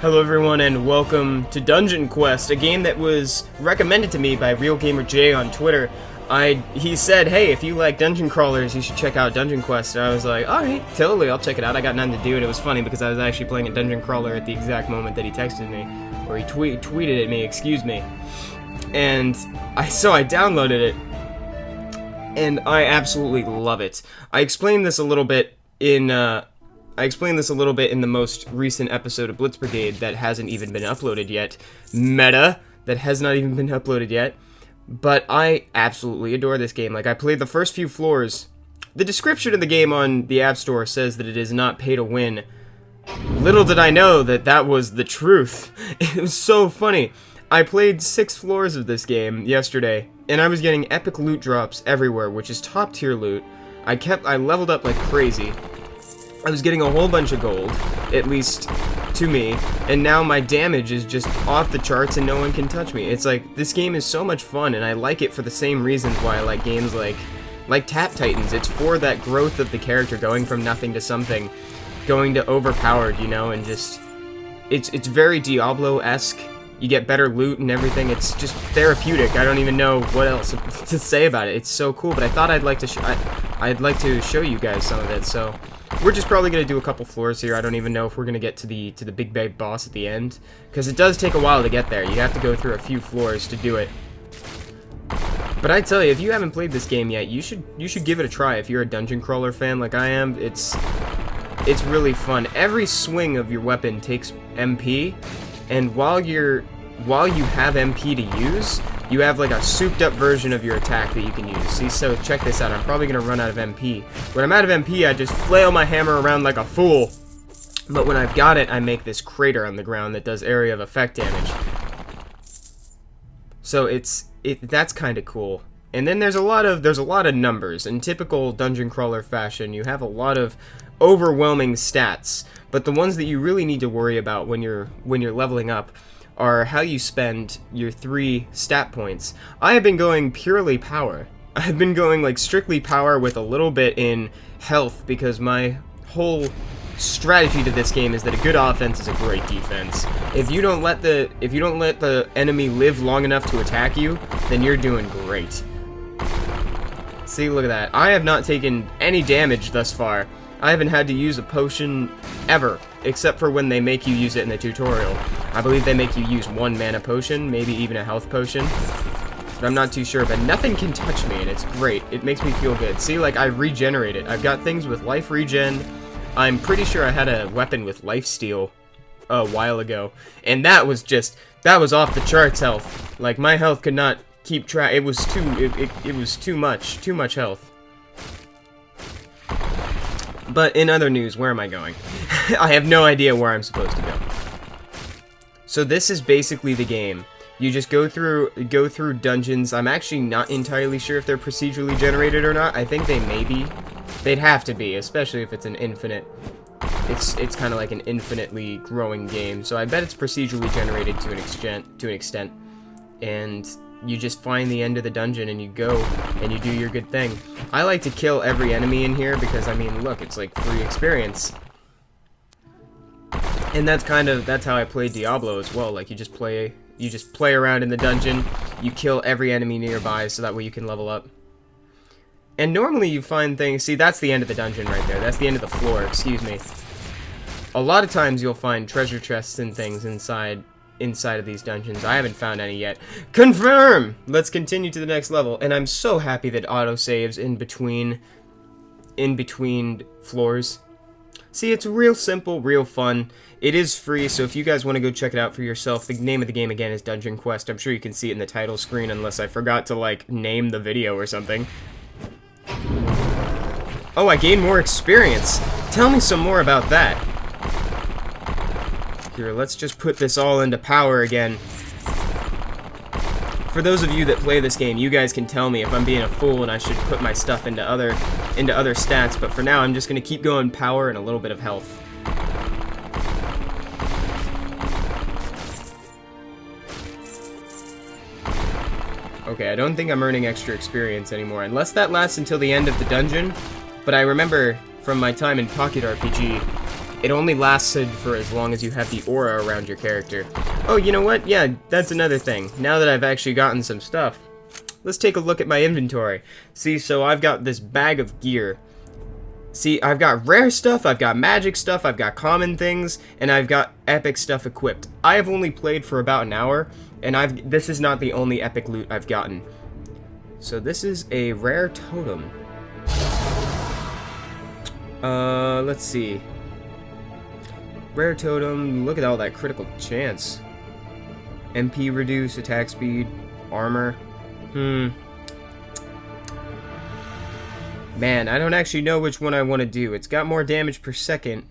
Hello everyone and welcome to Dungeon Quest, a game that was recommended to me by RealGamerJ on Twitter. He said, hey, if you like dungeon crawlers, you should check out Dungeon Quest. And I was like, alright, totally, I'll check it out. I got nothing to do, and it was funny because I was actually playing a dungeon crawler at the exact moment that he texted me, or he tweeted at me, excuse me. And so I downloaded it, and I absolutely love it. I explained this a little bit in the most recent episode of Blitz Brigade that hasn't even been uploaded yet. Meta, that has not even been uploaded yet. But I absolutely adore this game. Like, I played the first few floors. The description of the game on the App Store says that it is not pay to win. Little did I know that that was the truth. It was so funny. I played 6 floors of this game yesterday, and I was getting epic loot drops everywhere, which is top tier loot. I leveled up like crazy. I was getting a whole bunch of gold, at least to me, and now my damage is just off the charts and no one can touch me. It's like, this game is so much fun, and I like it for the same reasons why I like games like Tap Titans. It's for that growth of the character, going from nothing to something, going to overpowered, you know, and just, it's very Diablo-esque. You get better loot and everything. It's just therapeutic. I don't even know what else to say about it. It's so cool, but I thought I'd like to show you guys some of it, so we're just probably going to do a couple floors here. I don't even know if we're going to get to the big bad boss at the end, because it does take a while to get there. You have to go through a few floors to do it. But I tell you, if you haven't played this game yet, you should give it a try. If you're a dungeon crawler fan like I am, it's really fun. Every swing of your weapon takes MP, and while you have MP to use, you have like a souped up version of your attack that you can use. See, so check this out. I'm probably going to run out of MP. When I'm out of MP, I just flail my hammer around like a fool. But when I've got it, I make this crater on the ground that does area of effect damage. So that's kind of cool. And then there's a lot of numbers. In typical dungeon crawler fashion, you have a lot of overwhelming stats. But the ones that you really need to worry about when you're leveling up are how you spend your 3 stat points. I have been going purely power. I've been going like strictly power with a little bit in health, because my whole strategy to this game is that a good offense is a great defense. If you don't let the enemy live long enough to attack you, then you're doing great. See, look at that. I have not taken any damage thus far. I haven't had to use a potion ever, except for when they make you use it in the tutorial. I believe they make you use 1 mana potion, maybe even a health potion, but I'm not too sure. But nothing can touch me, and it's great. It makes me feel good. See, like, I regenerate it. I've got things with life regen. I'm pretty sure I had a weapon with lifesteal a while ago, and that was off the charts health. Like, my health could not keep track. It was too much health. But in other news, where am I going? I have no idea where I'm supposed to go. So this is basically the game. You just go through dungeons. I'm actually not entirely sure if they're procedurally generated or not. I think they may be. They'd have to be, especially if it's an infinite. It's kind of like an infinitely growing game. So I bet it's procedurally generated to an extent. And you just find the end of the dungeon and you go and you do your good thing. I like to kill every enemy in here because, I mean, look, it's like free experience. And that's how I play Diablo as well. Like, you just play around in the dungeon, you kill every enemy nearby so that way you can level up. And normally you find things, see, that's the end of the dungeon right there. That's the end of the floor, excuse me. A lot of times you'll find treasure chests and things inside of these dungeons. I haven't found any yet. Confirm! Let's continue to the next level. And I'm so happy that autosaves in between floors. See, it's real simple, real fun. It is free, so if you guys want to go check it out for yourself, the name of the game again is Dungeon Quest. I'm sure you can see it in the title screen unless I forgot to, like, name the video or something. Oh, I gained more experience. Tell me some more about that. Here, let's just put this all into power again. For those of you that play this game, you guys can tell me if I'm being a fool and I should put my stuff into other stats, but for now I'm just going to keep going power and a little bit of health. Okay, I don't think I'm earning extra experience anymore, unless that lasts until the end of the dungeon, but I remember from my time in Pocket RPG, it only lasted for as long as you have the aura around your character. Oh, you know what? Yeah, that's another thing. Now that I've actually gotten some stuff, let's take a look at my inventory. See, so I've got this bag of gear. See, I've got rare stuff, I've got magic stuff, I've got common things, and I've got epic stuff equipped. I have only played for about an hour, and this is not the only epic loot I've gotten. So this is a rare totem. Let's see. Rare totem, look at all that critical chance. MP reduce, attack speed, armor. Man, I don't actually know which one I want to do. It's got more damage per second.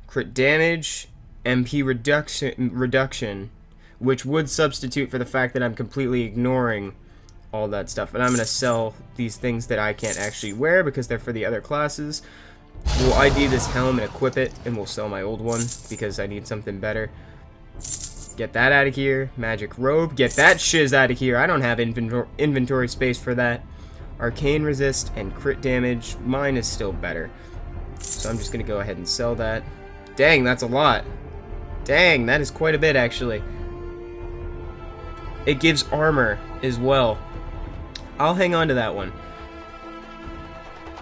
Crit damage, MP reduction, which would substitute for the fact that I'm completely ignoring all that stuff. And I'm going to sell these things that I can't actually wear because they're for the other classes. We'll ID this helm and equip it, and we'll sell my old one because I need something better. Get that out of here. Magic robe. Get that shiz out of here. I don't have inventory space for that. Arcane resist and crit damage. Mine is still better. So I'm just going to go ahead and sell that. Dang, that's a lot. Dang, that is quite a bit, actually. It gives armor as well. I'll hang on to that one.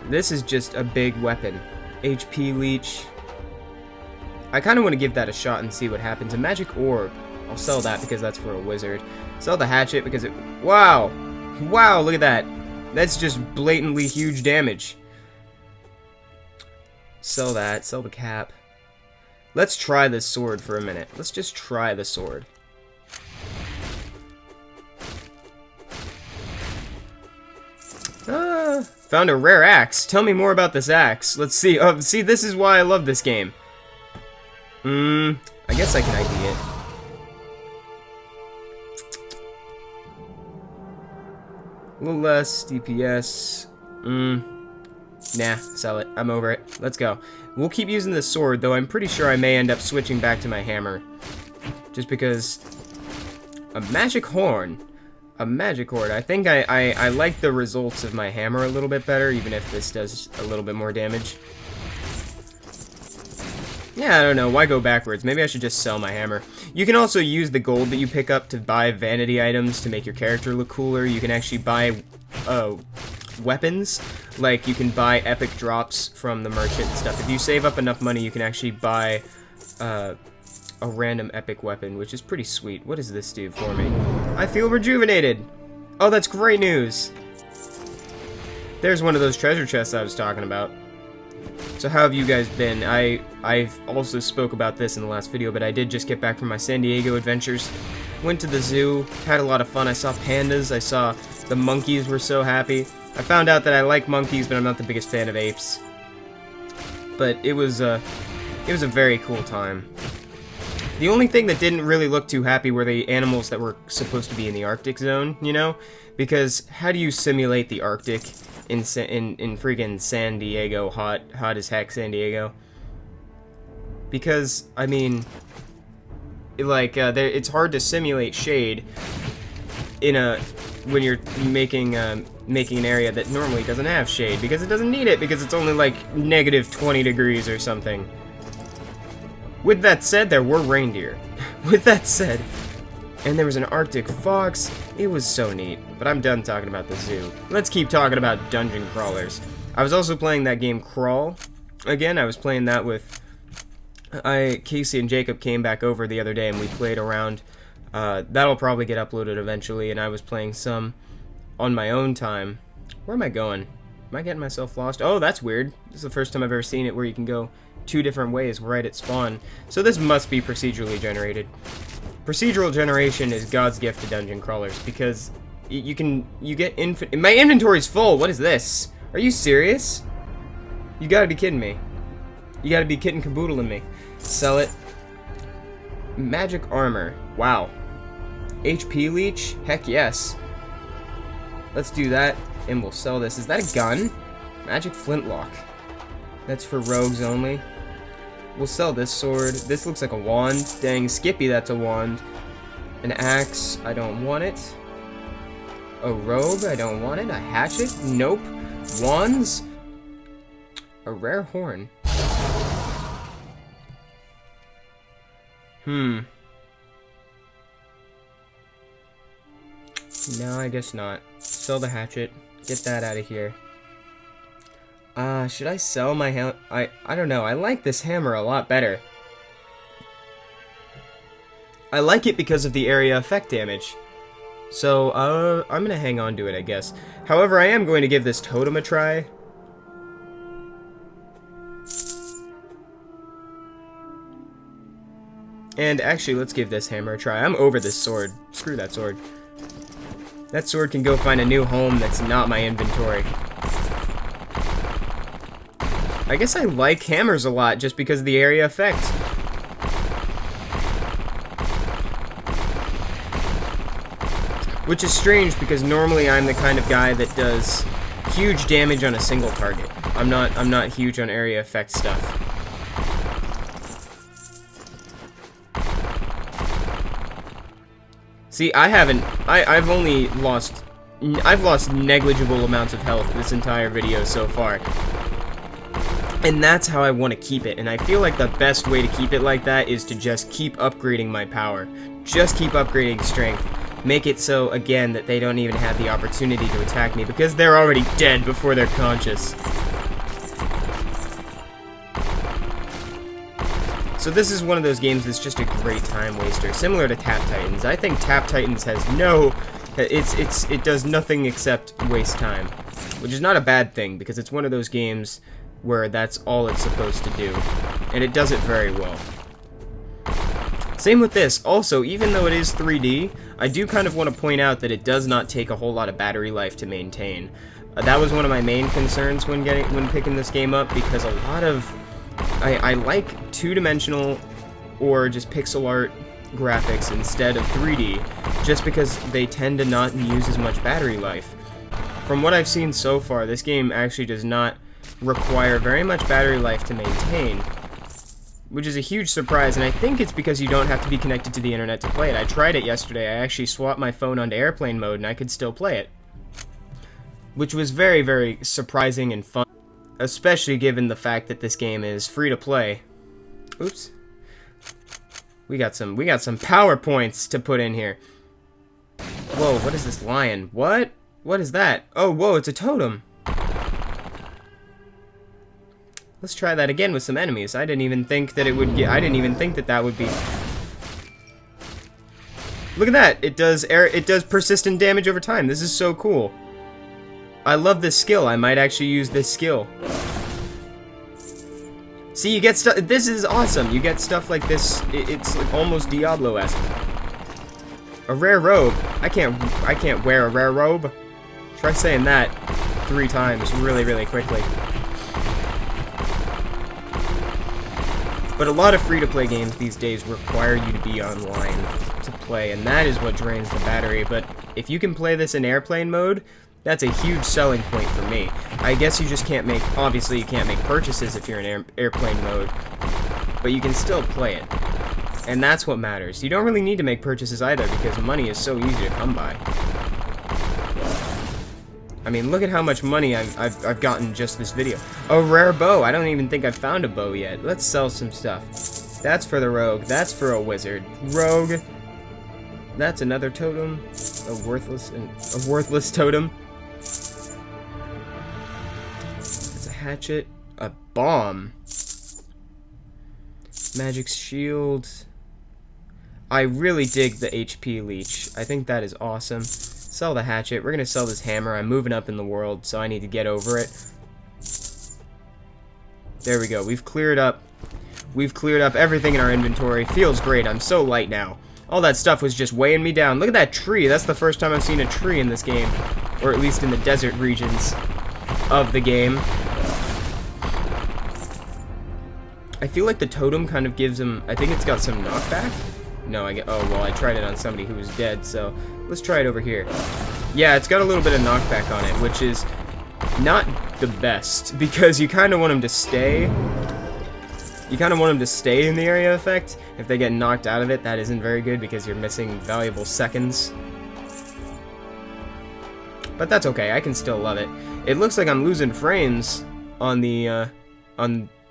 This is just a big weapon. HP leech. I kind of want to give that a shot and see what happens. A magic orb. I'll sell that because that's for a wizard. Sell the hatchet because it... Wow! Wow, look at that. That's just blatantly huge damage. Sell that. Sell the cap. Let's try this sword for a minute. Let's just try the sword. Found a rare axe. Tell me more about this axe. Let's see. Oh, see, this is why I love this game. I guess I can ID it. A little less DPS. Nah, sell it. I'm over it. Let's go. We'll keep using this sword, though I'm pretty sure I may end up switching back to my hammer. Just because... A magic horn. A magic horn. I think I like the results of my hammer a little bit better, even if this does a little bit more damage. Yeah, I don't know. Why go backwards? Maybe I should just sell my hammer. You can also use the gold that you pick up to buy vanity items to make your character look cooler. You can actually buy weapons. Like, you can buy epic drops from the merchant and stuff. If you save up enough money, you can actually buy a random epic weapon, which is pretty sweet. What does this do for me? I feel rejuvenated! Oh, that's great news! There's one of those treasure chests I was talking about. So how have you guys been? I've also spoke about this in the last video, but I did just get back from my San Diego adventures. Went to the zoo, had a lot of fun. I saw pandas, I saw the monkeys were so happy. I found out that I like monkeys, but I'm not the biggest fan of apes. But it was a very cool time. The only thing that didn't really look too happy were the animals that were supposed to be in the Arctic zone, you know? Because how do you simulate the Arctic in freaking San Diego, hot as heck San Diego? Because, I mean, like, it's hard to simulate shade when you're making an area that normally doesn't have shade, because it doesn't need it, because it's only like negative 20 degrees or something. With that said, there were reindeer. With that said, and there was an Arctic fox. It was so neat. But I'm done talking about the zoo. Let's keep talking about dungeon crawlers. I was also playing that game Crawl. Again, I was playing that with... Casey and Jacob came back over the other day and we played around. That'll probably get uploaded eventually, and I was playing some on my own time. Where am I going? Am I getting myself lost? Oh, that's weird. This is the first time I've ever seen it where you can go 2 different ways right at spawn. So this must be procedurally generated. Procedural generation is God's gift to dungeon crawlers, because you get infinite... My inventory's full! What is this? Are you serious? You gotta be kidding me. You gotta be kidding caboodling me. Sell it. Magic armor. Wow. HP leech? Heck yes. Let's do that, and we'll sell this. Is that a gun? Magic flintlock. That's for rogues only. We'll sell this sword. This looks like a wand. Dang, Skippy, that's a wand. An axe, I don't want it. A robe, I don't want it. A hatchet, nope. Wands. A rare horn. No, I guess not. Sell the hatchet. Get that out of here. Should I sell my hammer? I don't know. I like this hammer a lot better. I like it because of the area effect damage. So, I'm gonna hang on to it, I guess. However, I am going to give this totem a try. And actually, let's give this hammer a try. I'm over this sword. Screw that sword. That sword can go find a new home that's not my inventory. I guess I like hammers a lot just because of the area effect. Which is strange because normally I'm the kind of guy that does huge damage on a single target. I'm not huge on area effect stuff. See, I've lost negligible amounts of health this entire video so far. And that's how I want to keep it, and I feel like the best way to keep it like that is to just keep upgrading my power. Just keep upgrading strength. Make it so, again, that they don't even have the opportunity to attack me, because they're already dead before they're conscious. So this is one of those games that's just a great time waster, similar to Tap Titans. I think Tap Titans has it does nothing except waste time, which is not a bad thing, because it's one of those games where that's all it's supposed to do, and it does it very well. Same with this. Also, even though it is 3D, I do kind of want to point out that it does not take a whole lot of battery life to maintain. That was one of my main concerns when picking this game up, because a lot of I like two-dimensional or just pixel art graphics instead of 3D, just because they tend to not use as much battery life. From what I've seen so far, this game actually does not require very much battery life to maintain, which is a huge surprise, and I think it's because you don't have to be connected to the internet to play it. I tried it yesterday. I actually swapped my phone onto airplane mode, and I could still play it, which was very, very surprising and fun, especially given the fact that this game is free to play. Oops. We got some power points to put in here. Whoa, what is this lion? What? What is that? Oh, whoa, it's a totem. Let's try that again with some enemies. I didn't even think that it would get. I didn't even think that that would be. Look at that! It does persistent damage over time. This is so cool. I love this skill. I might actually use this skill. See, you get stuff. This is awesome. You get stuff like this. It's like almost Diablo-esque. A rare robe. I can't wear a rare robe. Try saying that 3 times really, really quickly. But a lot of free-to-play games these days require you to be online to play, and that is what drains the battery. But if you can play this in airplane mode, that's a huge selling point for me. I guess you just can't make, obviously you can't make purchases if you're in airplane mode, but you can still play it. And that's what matters. You don't really need to make purchases either, because money is so easy to come by. I mean, look at how much money I've gotten just this video. A rare bow. I don't even think I've found a bow yet. Let's sell some stuff. That's for the rogue. That's for a wizard. Rogue. That's another totem. A worthless totem. It's a hatchet. A bomb. Magic shield. I really dig the HP leech. I think that is awesome. Sell the hatchet. We're gonna sell this hammer. I'm moving up in the world, so I need to get over it. There we go. We've cleared up everything in our inventory. Feels great. I'm so light now. All that stuff was just weighing me down. Look at that tree. That's the first time I've seen a tree in this game, or at least in the desert regions of the game. I feel like the totem kind of gives him. I think it's got some knockback. No, oh, well, I tried it on somebody who was dead, so let's try it over here. Yeah, it's got a little bit of knockback on it, which is not the best, because you kind of want them to stay. You kind of want them to stay in the area effect. If they get knocked out of it, that isn't very good, because you're missing valuable seconds. But that's okay, I can still love it. It looks like I'm losing frames on the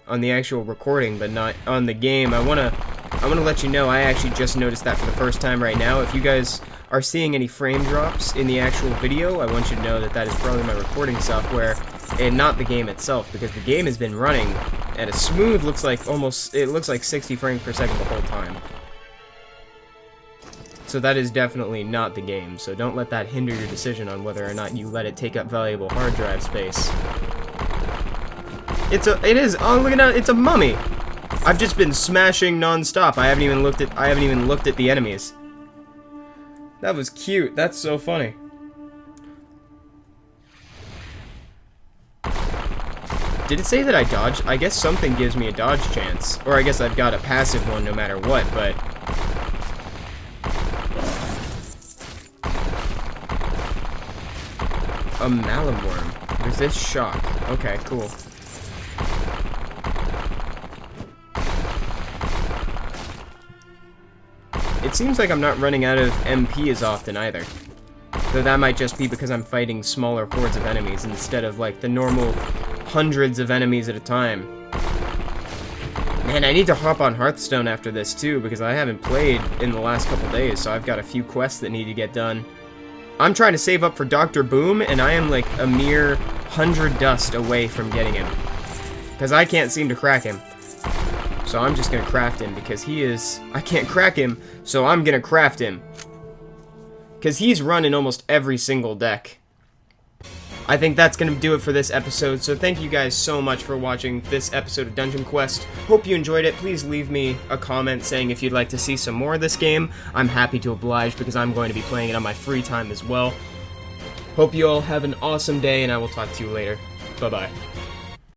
actual recording, but not on the game. I want to I want to let you know I actually just noticed that for the first time right now. If you guys are seeing any frame drops in the actual video, I want you to know that that is probably my recording software and not the game itself, because the game has been running at a smooth, looks like 60 frames per second the whole time. So that is definitely not the game, so don't let that hinder your decision on whether or not you let it take up valuable hard drive space. It is, oh look at that, it's a mummy! I've just been smashing non-stop. I haven't even looked at the enemies. That was cute. That's so funny. Did it say that I dodged? I guess something gives me a dodge chance. Or I guess I've got a passive one no matter what, but... A Malamworm. Resist shock. Okay, cool. It seems like I'm not running out of MP as often either. Though that might just be because I'm fighting smaller hordes of enemies instead of like the normal hundreds of enemies at a time. Man, I need to hop on Hearthstone after this too, because I haven't played in the last couple days, so I've got a few quests that need to get done. I'm trying to save up for Dr. Boom, and I am like a mere 100 dust away from getting him. Because I can't seem to crack him. So I'm just gonna craft him, because he is... I can't crack him, so I'm gonna craft him. Because he's run in almost every single deck. I think that's gonna do it for this episode, so thank you guys so much for watching this episode of Dungeon Quest. Hope you enjoyed it. Please leave me a comment saying if you'd like to see some more of this game. I'm happy to oblige, because I'm going to be playing it on my free time as well. Hope you all have an awesome day, and I will talk to you later. Bye-bye.